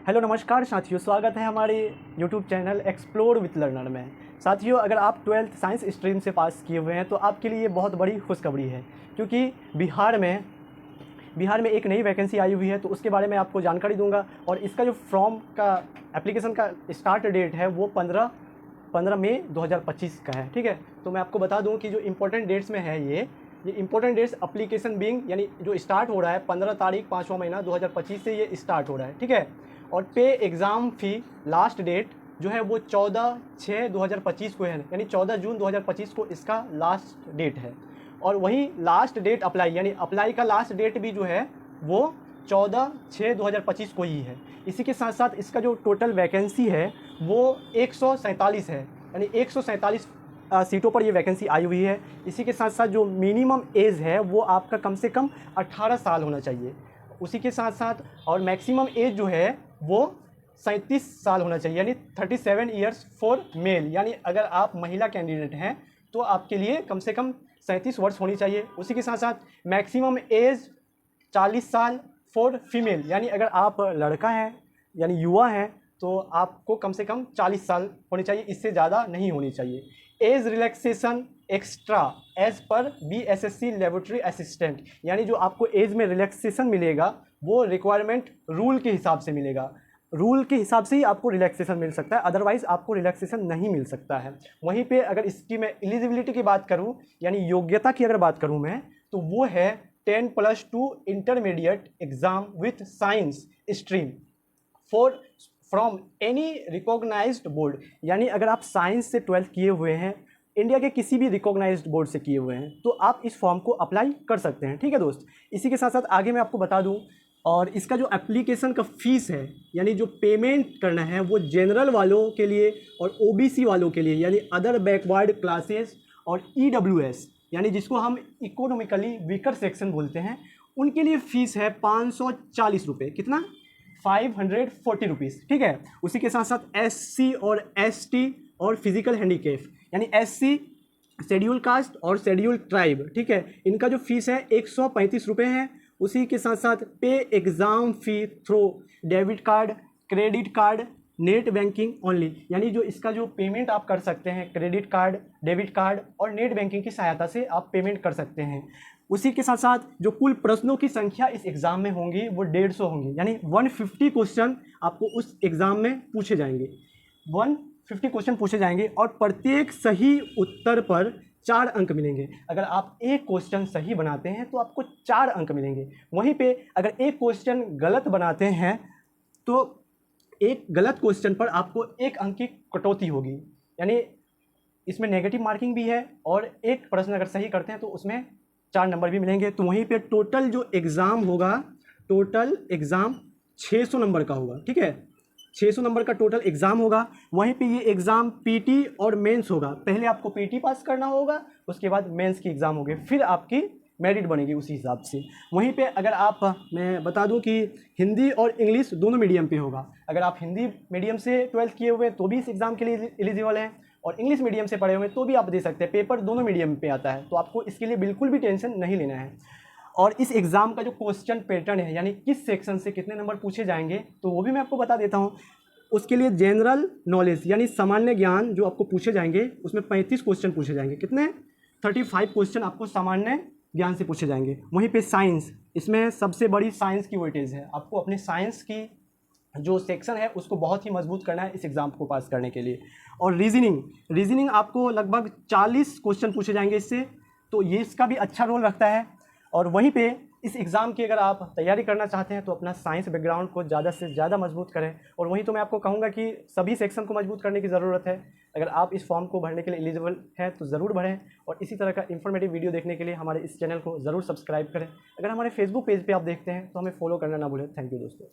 Hello नमस्कार साथियों, स्वागत है हमारे YouTube channel explore with learner में। साथियों, अगर आप 12th साइंस स्ट्रीम से पास किए हुए हैं तो आपके लिए बहुत बड़ी खुशखबरी है, क्योंकि बिहार में एक नई वैकेंसी आई हुई है। तो उसके बारे में आपको जानकारी दूंगा। और इसका जो फॉर्म का एप्लीकेशन का स्टार्ट डेट है वो 15 मई 2025 का है। ठीक है, तो मैं आपको बता दूं कि जो इम्पोर्टेंट डेट्स में है ये इंपॉर्टेंट डेट्स एप्लीकेशन बिंग यानी जो स्टार्ट हो रहा है 15 तारीख 5वां महीना 2025 से ये स्टार्ट हो रहा है। ठीक है, और पे एग्ज़ाम फ़ी लास्ट डेट जो है वो 14/6/2025 को है, यानी 14 जून 2025 को इसका लास्ट डेट है। और वहीं लास्ट डेट अप्लाई यानी अप्लाई का लास्ट डेट भी जो है वो 14/6/2025 को ही है। इसी के साथ साथ इसका जो टोटल वैकेंसी है वो 147 है, यानी 147 सीटों पर ये वैकेंसी आई हुई है। इसी के साथ साथ जो मिनिमम एज है वो आपका कम से कम 18 साल होना चाहिए। उसी के साथ साथ और मैक्सिमम एज जो है वो 37 साल होना चाहिए, यानी 37 ईयर्स फॉर मेल। यानी अगर आप महिला कैंडिडेट हैं तो आपके लिए कम से कम 37 वर्ष होनी चाहिए। उसी के साथ साथ मैक्सिमम एज 40 साल फॉर फीमेल, यानी अगर आप लड़का हैं यानी युवा हैं तो आपको कम से कम 40 साल होनी चाहिए, इससे ज़्यादा नहीं होनी चाहिए। एज रिलैक्सेशन एक्स्ट्रा एज पर BSSC लेबोरेटरी असिस्टेंट, यानी जो आपको एज में रिलैक्सेशन मिलेगा वो रिक्वायरमेंट रूल के हिसाब से मिलेगा। रूल के हिसाब से ही आपको रिलैक्सेशन मिल सकता है, अदरवाइज आपको रिलैक्सेशन नहीं मिल सकता है। वहीं पे अगर इसकी मैं एलिजिबिलिटी की बात करूं यानी योग्यता की अगर बात करूं मैं, तो वो है 10+2 intermediate exam with science stream from any recognised board. यानी अगर आप साइंस से 12th किए हुए हैं, इंडिया के किसी भी रिकॉग्नाइज्ड बोर्ड से किए हुए हैं, तो आप इस फॉर्म को अप्लाई कर सकते हैं। ठीक है दोस्त, इसी के साथ साथ आगे मैं आपको बता दूं, और इसका जो एप्लीकेशन का फीस है यानी जो पेमेंट करना है वो जनरल वालों के लिए और OBC वालों के लिए यानी अदर बैकवर्ड क्लासेस और EWS यानी जिसको हम इकोनॉमिकली वीकर सेक्शन बोलते हैं, उनके लिए फ़ीस है 540 रुपये। कितना? 540 रुपीज़। ठीक है, उसी के साथ साथ SC और ST और फिजिकल हैंडीकेप यानी SC शेड्यूल कास्ट और शेड्यूल ट्राइब, ठीक है, इनका जो फीस है 135 रुपये है। उसी के साथ साथ पे एग्ज़ाम फ़ी through debit card, credit card, net banking only, यानी जो इसका जो पेमेंट आप कर सकते हैं क्रेडिट कार्ड, डेबिट कार्ड और नेट बैंकिंग की सहायता से आप पेमेंट कर सकते हैं। उसी के साथ साथ जो कुल प्रश्नों की संख्या इस एग्ज़ाम में होंगी वो 150 होंगी, यानी 150 क्वेश्चन आपको उस एग्ज़ाम में पूछे जाएंगे। 150 क्वेश्चन पूछे जाएंगे और प्रत्येक सही उत्तर पर 4 अंक मिलेंगे। अगर आप एक क्वेश्चन सही बनाते हैं तो आपको 4 अंक मिलेंगे। वहीं पे अगर एक क्वेश्चन गलत बनाते हैं तो एक गलत क्वेश्चन पर आपको 1 अंक की कटौती होगी, यानी इसमें नेगेटिव मार्किंग भी है। और एक प्रश्न अगर सही करते हैं तो उसमें 4 नंबर भी मिलेंगे। तो वहीं पे टोटल जो एग्ज़ाम होगा, टोटल एग्ज़ाम 600 नंबर का होगा। ठीक है, 600 नंबर का टोटल एग्ज़ाम होगा। वहीं पे ये एग्ज़ाम PT और मेंस होगा। पहले आपको PT पास करना होगा, उसके बाद मेंस की एग्ज़ाम होगी, फिर आपकी मेरिट बनेगी उसी हिसाब से। वहीं पे अगर आप, मैं बता दूं कि हिंदी और इंग्लिश दोनों मीडियम पे होगा। अगर आप हिंदी मीडियम से 12th किए हुए तो भी इस एग्ज़ाम के लिए एलिजिबल हैं, और इंग्लिश मीडियम से पढ़े हुए तो भी आप दे सकते हैं। पेपर दोनों मीडियम पे आता है, तो आपको इसके लिए बिल्कुल भी टेंशन नहीं लेना है। और इस एग्ज़ाम का जो क्वेश्चन पैटर्न है यानी किस सेक्शन से कितने नंबर पूछे जाएंगे तो वो भी मैं आपको बता देता हूँ। उसके लिए जनरल नॉलेज यानी सामान्य ज्ञान जो आपको पूछे जाएंगे उसमें 35 क्वेश्चन पूछे जाएंगे। कितने? 35 क्वेश्चन आपको सामान्य ज्ञान से पूछे जाएंगे। वहीं पे साइंस, इसमें सबसे बड़ी साइंस की वेटेज है। आपको अपने साइंस की जो सेक्शन है उसको बहुत ही मजबूत करना है इस एग्ज़ाम को पास करने के लिए। और रीजनिंग आपको लगभग 40 क्वेश्चन पूछे जाएंगे इससे, तो ये इसका भी अच्छा रोल रखता है। और वहीं पे इस एग्ज़ाम की अगर आप तैयारी करना चाहते हैं तो अपना साइंस बैकग्राउंड को ज़्यादा से ज़्यादा मजबूत करें। और वहीं तो मैं आपको कहूँगा कि सभी सेक्शन को मजबूत करने की ज़रूरत है। अगर आप इस फॉर्म को भरने के लिए एलिजिबल हैं तो ज़रूर भरें। और इसी तरह का इन्फॉर्मेटिव वीडियो देखने के लिए हमारे इस चैनल को ज़रूर सब्सक्राइब करें। अगर हमारे फेसबुक पेज पर आप देखते हैं तो हमें फॉलो करना ना भूलें। थैंक यू दोस्तों।